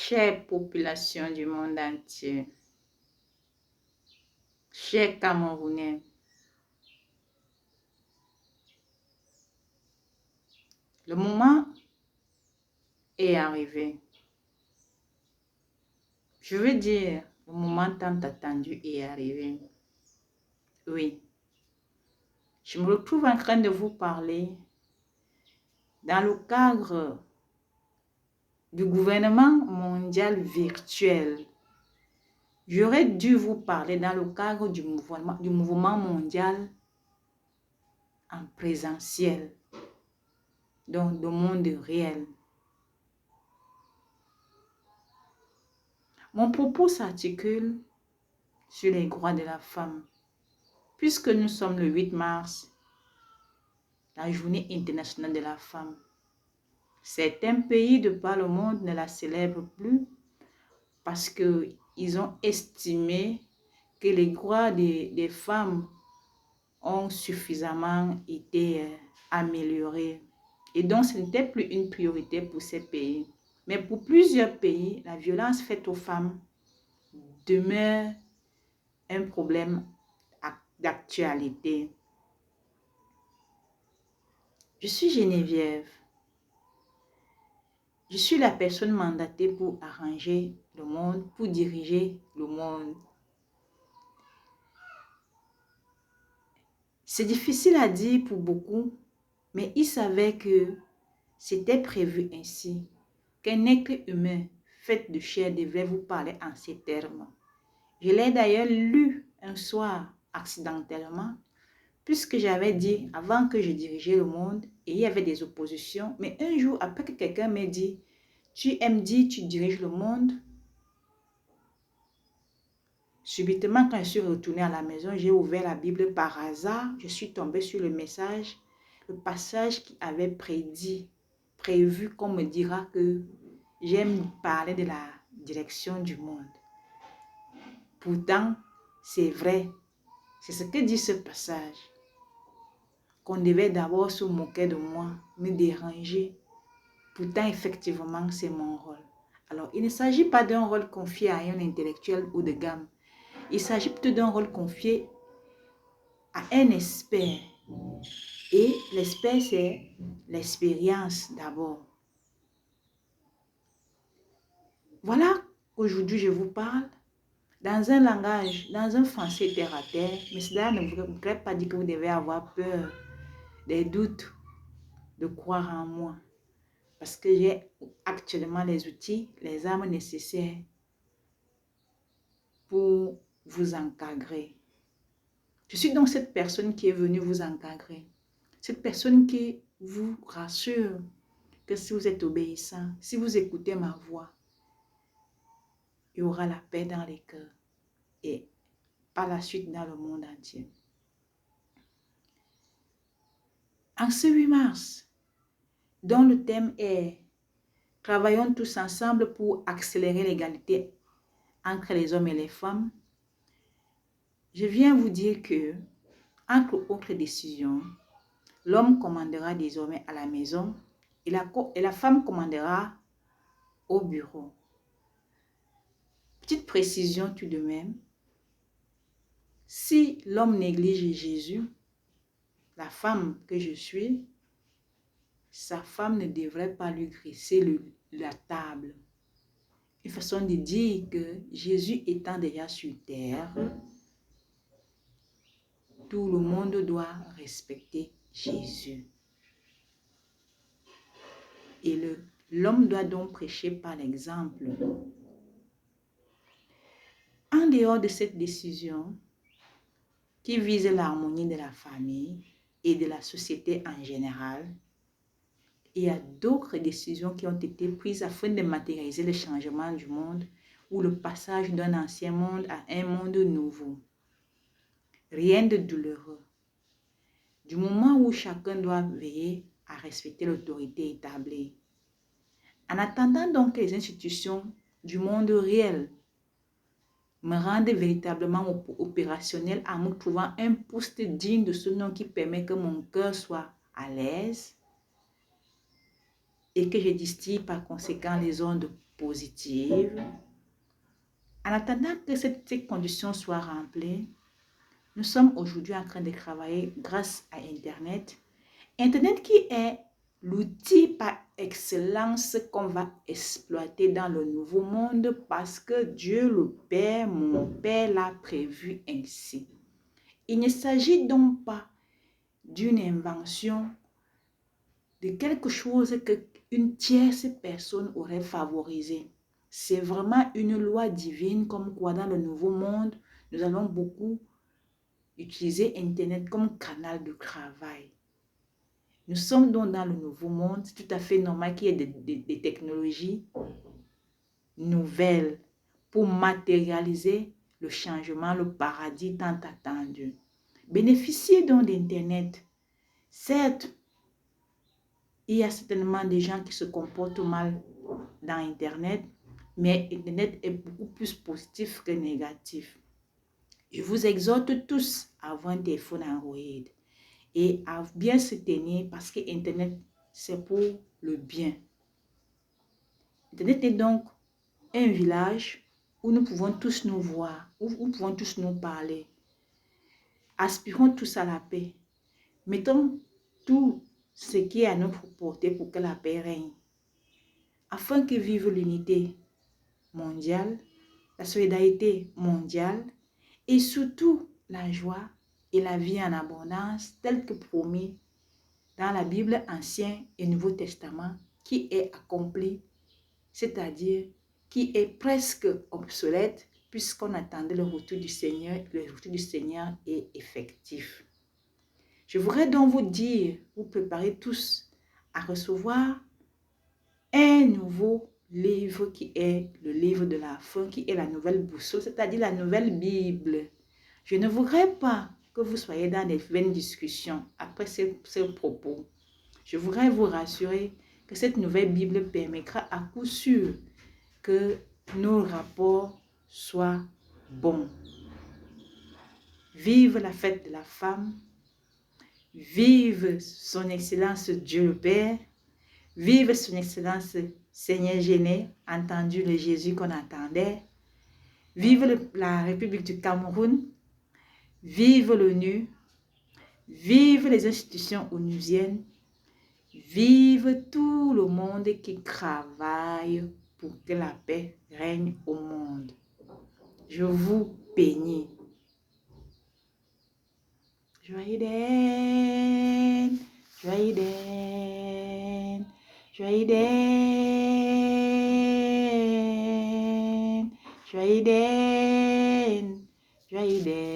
Chère population du monde entier, chers Camerounais, le moment est arrivé. Je veux dire, le moment tant attendu est arrivé. Oui, je me retrouve en train de vous parler dans le cadre du gouvernement mondial virtuel. J'aurais dû vous parler dans le cadre du mouvement mondial en présentiel, donc le monde réel. Mon propos s'articule sur les droits de la femme. Puisque nous sommes le 8 mars, la journée internationale de la femme, certains pays de par le monde ne la célèbrent plus parce qu'ils ont estimé que les droits des femmes ont suffisamment été améliorés. Et donc, ce n'était plus une priorité pour ces pays. Mais pour plusieurs pays, la violence faite aux femmes demeure un problème d'actualité. Je suis Geneviève. Je suis la personne mandatée pour arranger le monde, pour diriger le monde. C'est difficile à dire pour beaucoup, mais il savait que c'était prévu ainsi, qu'un être humain fait de chair devrait vous parler en ces termes. Je l'ai d'ailleurs lu un soir accidentellement, puisque j'avais dit avant que je dirigeais le monde et il y avait des oppositions, mais un jour après que quelqu'un m'ait dit « Tu aimes dire tu diriges le monde ?» Subitement, quand je suis retournée à la maison, j'ai ouvert la Bible par hasard. Je suis tombée sur le message, le passage qui avait prévu qu'on me dira que j'aime parler de la direction du monde. Pourtant, c'est vrai. C'est ce que dit ce passage. Qu'on devait d'abord se moquer de moi, me déranger. Pourtant, effectivement, c'est mon rôle. Alors, il ne s'agit pas d'un rôle confié à un intellectuel ou de gamme. Il s'agit plutôt d'un rôle confié à un expert. Et l'expert, c'est l'expérience d'abord. Voilà qu'aujourd'hui, je vous parle dans un langage, dans un français terre à terre. Mais cela ne voudrait pas dire que vous devez avoir peur, des doutes, de croire en moi. Parce que j'ai actuellement les outils, les armes nécessaires pour vous encadrer. Je suis donc cette personne qui est venue vous encadrer. Cette personne qui vous rassure que si vous êtes obéissant, si vous écoutez ma voix, il y aura la paix dans les cœurs et par la suite dans le monde entier. En ce 8 mars, dont le thème est « Travaillons tous ensemble pour accélérer l'égalité entre les hommes et les femmes », je viens vous dire que, entre autres décisions, l'homme commandera désormais à la maison et la femme commandera au bureau. Petite précision tout de même, si l'homme néglige Jésus, la femme que je suis, sa femme ne devrait pas lui graisser la table. Une façon de dire que Jésus étant déjà sur terre, tout le monde doit respecter Jésus. Et l'homme doit donc prêcher par l'exemple. En dehors de cette décision qui vise l'harmonie de la famille et de la société en général, il y a d'autres décisions qui ont été prises afin de matérialiser le changement du monde ou le passage d'un ancien monde à un monde nouveau. Rien de douloureux. Du moment où chacun doit veiller à respecter l'autorité établie. En attendant donc que les institutions du monde réel me rendent véritablement opérationnel en me trouvant un poste digne de ce nom qui permet que mon cœur soit à l'aise et que je distille par conséquent les ondes positive. En attendant que ces conditions soient remplies, nous sommes aujourd'hui en train de travailler grâce à Internet. Internet qui est l'outil par excellence qu'on va exploiter dans le nouveau monde parce que Dieu le Père, mon Père, l'a prévu ainsi. Il ne s'agit donc pas d'une invention, de quelque chose qu'une tierce personne aurait favorisé. C'est vraiment une loi divine comme quoi dans le nouveau monde, nous allons beaucoup utiliser Internet comme canal de travail. Nous sommes donc dans le nouveau monde. C'est tout à fait normal qu'il y ait des technologies nouvelles pour matérialiser le changement, le paradis tant attendu. Bénéficiez donc d'Internet. Certes, il y a certainement des gens qui se comportent mal dans Internet, mais Internet est beaucoup plus positif que négatif. Je vous exhorte tous à avoir un téléphone Android et à bien se tenir parce que Internet, c'est pour le bien. Internet est donc un village où nous pouvons tous nous voir, où nous pouvons tous nous parler. Aspirons tous à la paix. Mettons tout ce qui est à notre portée pour que la paix règne. Afin que vive l'unité mondiale, la solidarité mondiale et surtout la joie et la vie en abondance telle que promis dans la Bible Ancien et Nouveau Testament qui est accomplie, c'est-à-dire qui est presque obsolète puisqu'on attendait le retour du Seigneur. Le retour du Seigneur est effectif. Je voudrais donc vous dire, vous préparez tous à recevoir un nouveau livre qui est le livre de la fin, qui est la nouvelle boussole, c'est-à-dire la nouvelle Bible. Je ne voudrais pas que vous soyez dans des vaines discussions après ces propos. Je voudrais vous rassurer que cette nouvelle Bible permettra à coup sûr que nos rapports soient bons. Vive la fête de la femme. Vive son Excellence Dieu le Père. Vive son Excellence Seigneur Géné, entendu le Jésus qu'on attendait. Vive la République du Cameroun. Vive l'ONU. Vive les institutions onusiennes. Vive tout le monde qui travaille pour que la paix règne au monde. Je vous bénis. Joyeux d'être, joyeux d'être, joyeux d'être, joyeux d'être, joyeux d'être.